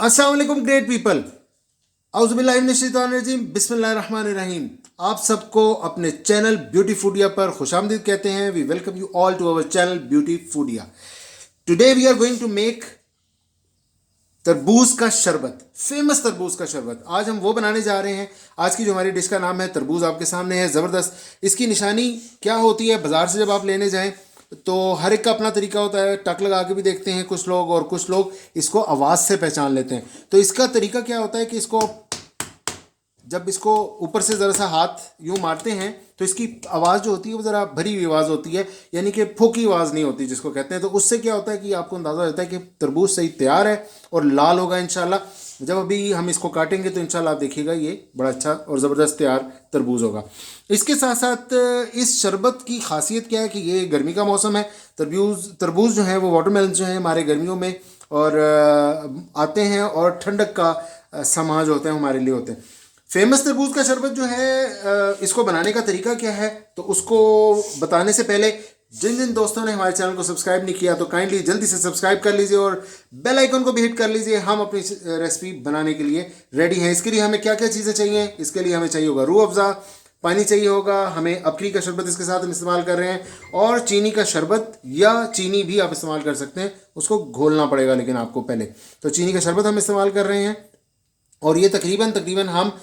अस्सलाम वालेकुम great people. औज़ुबिल्लाहि मिनश शैतानिर रजीम, बिस्मिल्लाहिर रहमानिर रहीम। आप सबको अपने चैनल ब्यूटी फूडिया पर खुशामदीद कहते हैं। We welcome you all to our channel beauty Foodia. Today we are going to make तरबूज का शरबत, फेमस तरबूज का शरबत। आज हम वो बनाने जा रहे हैं। आज की जो हमारी डिश का नाम है तरबूज आपके सामने है। ज़बरदस्त। इसकी निशानी क्या होती है, बाज़ार से जब आप लेने जाएं तो हर एक का अपना तरीका होता है। टक लगा के भी देखते हैं कुछ लोग, और कुछ लोग इसको आवाज़ से पहचान लेते हैं। तो इसका तरीका क्या होता है कि इसको जब इसको ऊपर से ज़रा सा हाथ यूँ मारते हैं तो इसकी आवाज़ जो होती है वो ज़रा भरी हुई आवाज़ होती है, यानी कि फोकी आवाज़ नहीं होती जिसको कहते हैं। तो उससे क्या होता है कि आपको अंदाज़ा होता है कि तरबूज सही तैयार है और लाल होगा इंशाल्लाह। जब अभी हम इसको काटेंगे तो इंशाल्लाह आप देखिएगा ये बड़ा अच्छा और ज़बरदस्त तैयार तरबूज होगा। इसके साथ साथ इस शरबत की खासियत क्या है कि ये गर्मी का मौसम है। तरबूज जो है वो वाटरमेलन जो है हमारे गर्मियों में और आते हैं, और ठंडक का समाज होते हैं हमारे लिए होते हैं। फेमस तरबूज का शरबत जो है, इसको बनाने का तरीका क्या है तो उसको बताने से पहले जिन जिन दोस्तों ने हमारे चैनल को सब्सक्राइब नहीं किया तो काइंडली जल्दी से सब्सक्राइब कर लीजिए और बेल आइकन को भी हिट कर लीजिए। हम अपनी रेसिपी बनाने के लिए रेडी हैं। इसके लिए हमें क्या क्या चीज़ें चाहिए? इसके लिए हमें चाहिए होगा रूह अफ़ज़ा, पानी चाहिए होगा, हमें अबकरी का शरबत इसके साथ हम इस्तेमाल कर रहे हैं, और चीनी का शरबत या चीनी भी आप इस्तेमाल कर सकते हैं। उसको घोलना पड़ेगा लेकिन आपको पहले। तो चीनी का शरबत हम इस्तेमाल कर रहे हैं, और ये तकरीबन हम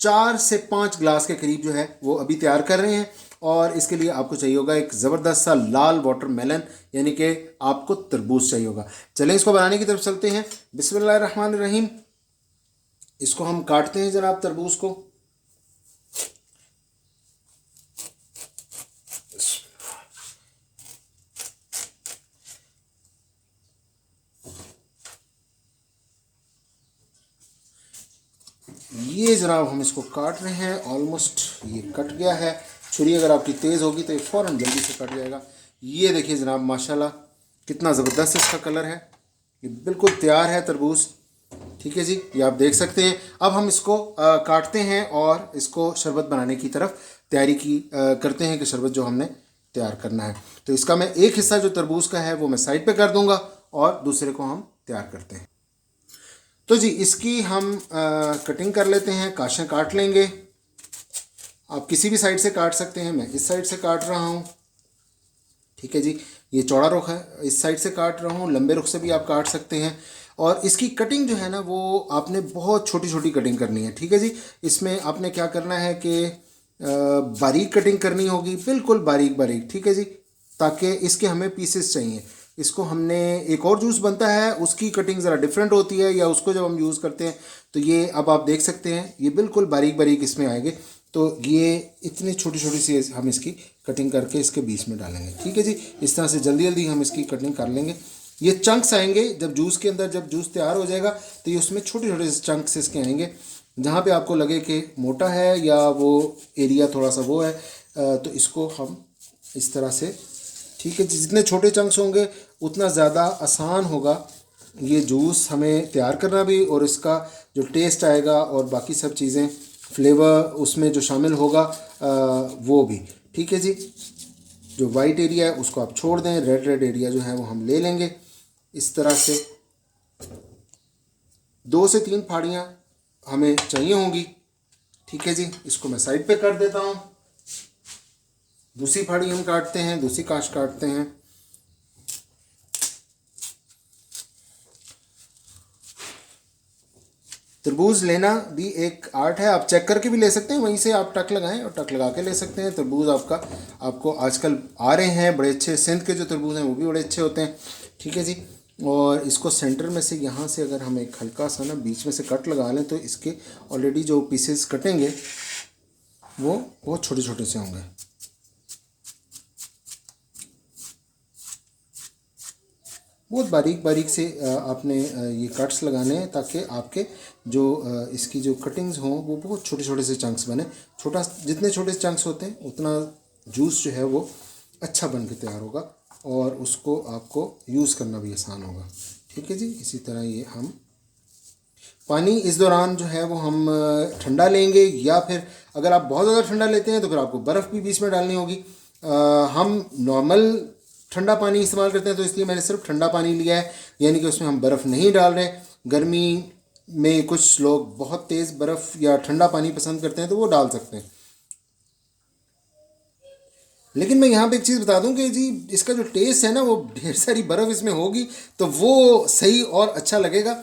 4 से 5 ग्लास के करीब जो है वो अभी तैयार कर रहे हैं। और इसके लिए आपको चाहिए होगा एक ज़बरदस्त सा लाल वाटरमेलन, यानी कि आपको तरबूज चाहिए होगा। चलें इसको बनाने की तरफ चलते हैं। बिस्मिल्लाहिर्रहमानिर्रहीम। इसको हम काटते हैं जनाब तरबूज को। ये जनाब हम इसको काट रहे हैं। ऑलमोस्ट ये कट गया है। छुरी अगर आपकी तेज़ होगी तो ये फ़ौरन जल्दी से कट जाएगा। ये देखिए जनाब, माशाल्लाह कितना ज़बरदस्त इसका कलर है। ये बिल्कुल तैयार है तरबूज। ठीक है जी, ये आप देख सकते हैं। अब हम इसको काटते हैं और इसको शरबत बनाने की तरफ तैयारी करते हैं कि शरबत जो हमने तैयार करना है। तो इसका मैं एक हिस्सा जो तरबूज का है वो मैं साइड पे कर दूंगा और दूसरे को हम तैयार करते हैं। तो जी इसकी हम कटिंग कर लेते हैं, काशें काट लेंगे। आप किसी भी साइड से काट सकते हैं, मैं इस साइड से काट रहा हूँ। ठीक है जी, ये चौड़ा रुख है, इस साइड से काट रहा हूँ। लंबे रुख से भी आप काट सकते हैं। और इसकी कटिंग जो है ना वो आपने बहुत छोटी छोटी कटिंग करनी है। ठीक है जी, इसमें आपने क्या करना है कि बारीक कटिंग करनी होगी, बिल्कुल बारीक बारीक। ठीक है जी, ताकि इसके हमें पीसेस चाहिए। इसको हमने एक और जूस बनता है उसकी कटिंग ज़रा डिफरेंट होती है, या उसको जब हम यूज़ करते हैं तो ये अब आप देख सकते हैं ये बिल्कुल बारीक बारीक इसमें आएंगे। तो ये इतनी छोटी छोटी सी हम इसकी कटिंग करके इसके बीच में डालेंगे। ठीक है जी, इस तरह से जल्दी जल्दी हम इसकी कटिंग कर लेंगे। ये चंक्स आएंगे जब जूस के अंदर, जब जूस तैयार हो जाएगा तो ये उसमें छोटे छोटे से चंक्स इसके आएंगे। जहाँ पे आपको लगे कि मोटा है या वो एरिया थोड़ा सा वो है, तो इसको हम इस तरह से, ठीक है, जितने छोटे चंक्स होंगे उतना ज़्यादा आसान होगा ये जूस हमें तैयार करना भी, और इसका जो टेस्ट आएगा और बाकी सब चीज़ें फ्लेवर उसमें जो शामिल होगा वो भी। ठीक है जी, जो वाइट एरिया है उसको आप छोड़ दें, रेड रेड एरिया जो है वो हम ले लेंगे। इस तरह से 2 से 3 फाड़ियाँ हमें चाहिए होंगी। ठीक है जी, इसको मैं साइड पे कर देता हूँ। दूसरी फाड़ी हम काटते हैं, दूसरी काश काटते हैं। तरबूज लेना भी एक आर्ट है। आप चेक करके भी ले सकते हैं, वहीं से आप टक लगाएं और टक लगा के ले सकते हैं। तरबूज आपको आजकल आ रहे हैं बड़े अच्छे, सिंध के जो तरबूज हैं वो भी बड़े अच्छे होते हैं। ठीक है जी, और इसको सेंटर में से यहाँ से अगर हम एक हल्का सा ना बीच में से कट लगा लें तो इसके ऑलरेडी जो पीसेस कटेंगे वो बहुत छोटे छोटे से होंगे। बहुत बारीक बारीक से आपने ये कट्स लगाने हैं ताकि आपके जो इसकी जो कटिंग्स हों वो बहुत छोटे छोटे से चंक्स बने। जितने छोटे चंक्स होते हैं उतना जूस जो है वो अच्छा बन के तैयार होगा और उसको आपको यूज़ करना भी आसान होगा। ठीक है जी, इसी तरह ये हम पानी इस दौरान जो है वो हम ठंडा लेंगे, या फिर अगर आप बहुत ज़्यादा ठंडा लेते हैं तो फिर आपको बर्फ़ भी बीच में डालनी होगी। हम नॉर्मल ठंडा पानी इस्तेमाल करते हैं तो इसलिए मैंने सिर्फ ठंडा पानी लिया है, यानी कि उसमें हम बर्फ़ नहीं डाल रहे। गर्मी में कुछ लोग बहुत तेज़ बर्फ़ या ठंडा पानी पसंद करते हैं तो वो डाल सकते हैं। लेकिन मैं यहाँ पे एक चीज़ बता दूं कि जी इसका जो टेस्ट है ना वो ढेर सारी बर्फ़ इसमें होगी तो वो सही और अच्छा लगेगा।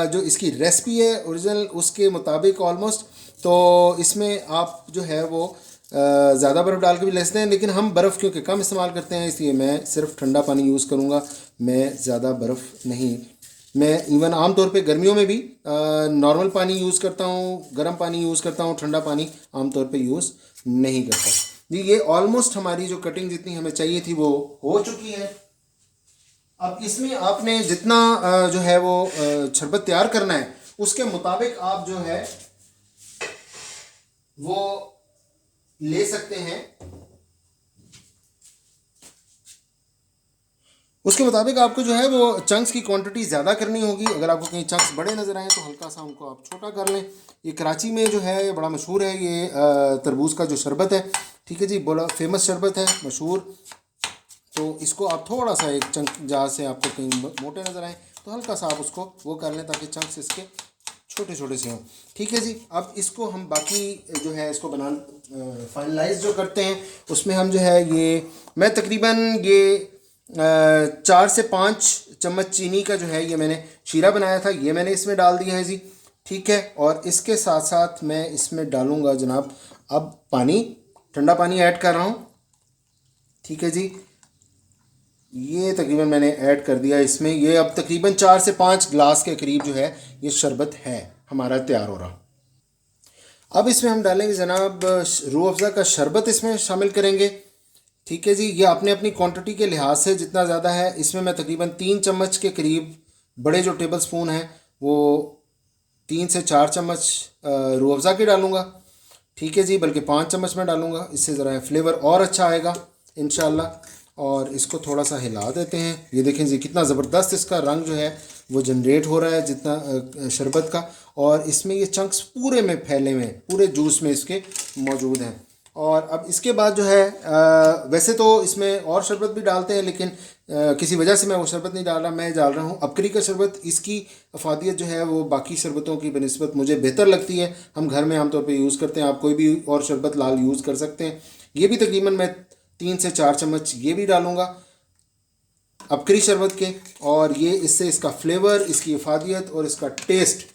जो इसकी रेसिपी है ओरिजिनल उसके मुताबिक ऑलमोस्ट, तो इसमें आप जो है वो ज़्यादा बर्फ़ डाल के भी ले सकते हैं, लेकिन हम बर्फ़ क्योंकि कम इस्तेमाल करते हैं इसलिए मैं सिर्फ ठंडा पानी यूज़ करूँगा। मैं ज़्यादा बर्फ़ नहीं, मैं इवन आम तौर पे गर्मियों में भी नॉर्मल पानी यूज़ करता हूँ, गर्म पानी यूज़ करता हूँ, ठंडा पानी आम तौर पे यूज़ नहीं करता जी। ये ऑलमोस्ट हमारी जो कटिंग जितनी हमें चाहिए थी वो हो चुकी है। अब इसमें आपने जितना जो है वो शरबत तैयार करना है उसके मुताबिक आप जो है वो ले सकते हैं। उसके मुताबिक आपको जो है वो चंक्स की क्वांटिटी ज़्यादा करनी होगी। अगर आपको कहीं चंक्स बड़े नज़र आए तो हल्का सा उनको आप छोटा कर लें। ये कराची में जो है ये बड़ा मशहूर है, ये तरबूज का जो शरबत है, ठीक है जी, बड़ा फेमस शरबत है, मशहूर। तो इसको आप थोड़ा सा एक चंक जहाँ से आपको कहीं मोटे नज़र आए तो हल्का सा आप उसको वो कर लें ताकि चंक्स इसके छोटे छोटे से हों, ठीक है जी। अब इसको हम बाकी जो है इसको फाइनलाइज जो करते हैं उसमें हम जो है ये मैं तकरीबन ये 4 से 5 चम्मच चीनी का जो है ये मैंने शीरा बनाया था, ये मैंने इसमें डाल दिया है जी, ठीक है। और इसके साथ साथ मैं इसमें डालूँगा जनाब अब पानी, ठंडा पानी ऐड कर रहा हूँ, ठीक है जी। ये तकरीबन मैंने ऐड कर दिया इसमें। ये अब तकरीबन 4 से 5 ग्लास के करीब जो है ये शरबत है हमारा तैयार हो रहा। अब इसमें हम डालेंगे जनाब रूह अफ़ज़ा का शरबत इसमें शामिल करेंगे, ठीक है जी। ये अपने अपनी क्वांटिटी के लिहाज से जितना ज़्यादा है, इसमें मैं तकरीबन 3 चम्मच के करीब बड़े जो टेबल स्पून हैं वो 3 से 4 चम्मच रूह अफ़ज़ा के डालूँगा, ठीक है जी, बल्कि 5 चम्मच में डालूँगा, इससे ज़रा फ्लेवर और अच्छा आएगा इंशाल्लाह। और इसको थोड़ा सा हिला देते हैं। ये देखें जी कितना ज़बरदस्त इसका रंग जो है वो जनरेट हो रहा है जितना शरबत का, और इसमें ये चंक्स पूरे में फैले हुए हैं, पूरे जूस में इसके मौजूद हैं। और अब इसके बाद जो है वैसे तो इसमें और शरबत भी डालते हैं लेकिन किसी वजह से मैं वो शरबत नहीं डाल रहा, मैं डाल रहा हूँ अबकरी का शरबत। इसकी अफादियत जो है वो बाकी शरबतों की बनिस्बत मुझे बेहतर लगती है, हम घर में आमतौर पे यूज़ करते हैं। आप कोई भी और शरबत लाल यूज़ कर सकते हैं। ये भी तकरीबन मैं 3 से 4 चम्मच ये भी डालूँगा अबकरी शरबत के, और ये इससे इसका फ्लेवर, इसकी अफादियत और इसका टेस्ट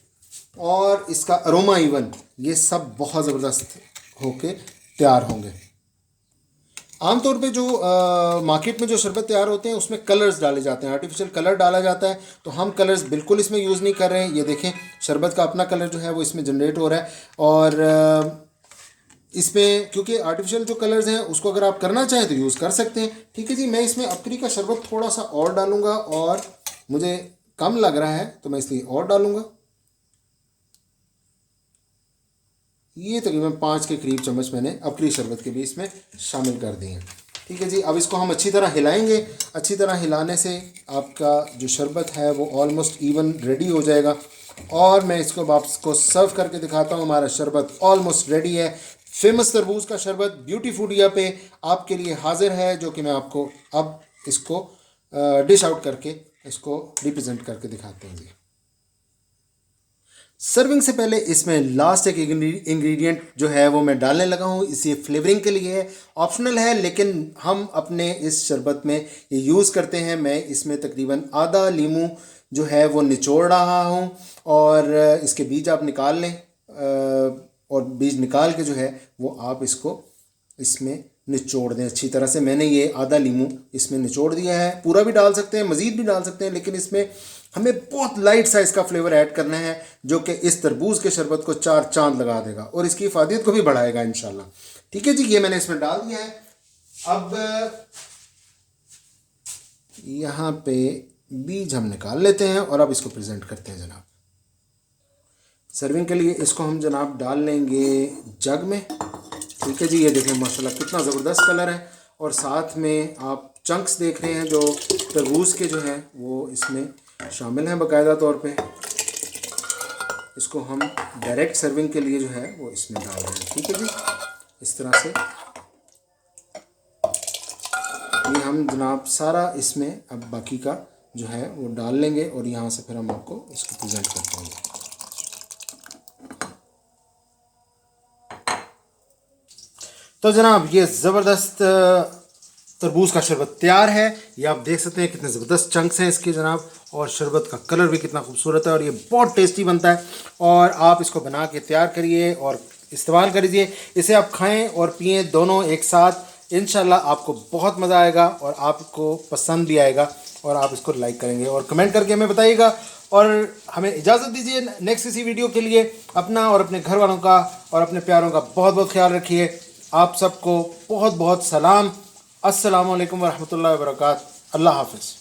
और इसका अरोमा इवन ये सब बहुत ज़बरदस्त होके तैयार होंगे। आमतौर पे जो मार्केट में जो शरबत तैयार होते हैं उसमें कलर्स डाले जाते हैं, आर्टिफिशियल कलर डाला जाता है, तो हम कलर्स बिल्कुल इसमें यूज़ नहीं कर रहे हैं। ये देखें शरबत का अपना कलर जो है वो इसमें जनरेट हो रहा है, और इसमें क्योंकि आर्टिफिशियल जो कलर्स हैं उसको अगर आप करना चाहें तो यूज़ कर सकते हैं, ठीक है जी। मैं इसमें अबकरी का शरबत थोड़ा सा और डालूंगा और मुझे कम लग रहा है तो मैं इसलिए और डालूंगा। ये तकरीबन 5 के करीब चम्मच मैंने अबकरी शरबत के भी इसमें शामिल कर दिए हैं, ठीक है जी। अब इसको हम अच्छी तरह हिलाएंगे। अच्छी तरह हिलाने से आपका जो शरबत है वो ऑलमोस्ट इवन रेडी हो जाएगा, और मैं इसको आपको सर्व करके दिखाता हूँ। हमारा शरबत ऑलमोस्ट रेडी है। फेमस तरबूज का शरबत ब्यूटी फूडिया पे आपके लिए हाजिर है, जो कि मैं आपको अब इसको डिश आउट करके इसको रिप्रेजेंट करके दिखाते हैं जी। सर्विंग से पहले इसमें लास्ट एक इंग्रेडिएंट जो है वो मैं डालने लगा हूँ। इसे फ्लेवरिंग के लिए है, ऑप्शनल है, लेकिन हम अपने इस शरबत में ये यूज़ करते हैं। मैं इसमें तकरीबन आधा लीमू जो है वो निचोड़ रहा हूँ, और इसके बीज आप निकाल लें, और बीज निकाल के जो है वो आप इसको इसमें निचोड़ दें अच्छी तरह से। मैंने ये आधा लीमू इसमें निचोड़ दिया है, पूरा भी डाल सकते हैं, मज़ीद भी डाल सकते हैं, लेकिन इसमें हमें बहुत लाइट सा इसका फ्लेवर ऐड करना है जो कि इस तरबूज के शरबत को 4 चांद लगा देगा और इसकी इफादियत को भी बढ़ाएगा इंशाल्लाह, ठीक है जी। ये मैंने इसमें डाल दिया है। अब यहाँ पे बीज हम निकाल लेते हैं और अब इसको प्रेजेंट करते हैं जनाब। सर्विंग के लिए इसको हम जनाब डाल लेंगे जग में, ठीक है जी। ये देखें माशाल्लाह कितना ज़बरदस्त कलर है, और साथ में आप चंक्स देख रहे हैं जो तरबूज के जो हैं वो इसमें शामिल हैं बाकायदा तौर पे। इसको हम डायरेक्ट सर्विंग के लिए जो है वो इसमें डाल रहे हैं, ठीक है जी। इस तरह से ये हम जनाब सारा इसमें अब बाकी का जो है वो डाल लेंगे और यहाँ से फिर हम आपको इसको प्रेजेंट करते हैं। तो जनाब ये ज़बरदस्त तरबूज का शरबत तैयार है। ये आप देख सकते हैं कितने ज़बरदस्त चंक्स हैं इसके जनाब, और शरबत का कलर भी कितना खूबसूरत है और ये बहुत टेस्टी बनता है। और आप इसको बना के तैयार करिए और इस्तेमाल करिए। इसे आप खाएं और पिएं दोनों एक साथ, इंशाल्लाह आपको बहुत मज़ा आएगा और आपको पसंद भी आएगा और आप इसको लाइक करेंगे और कमेंट करके हमें बताइएगा। और हमें इजाज़त दीजिए नेक्स्ट किसी वीडियो के लिए। अपना और अपने घर वालों का और अपने प्यारों का बहुत बहुत ख्याल रखिए। आप सबको बहुत बहुत सलाम। अस्सलामु अलैकुम वरहमतुल्लाहि वबरकातुहू। अल्लाह हाफ़िज़।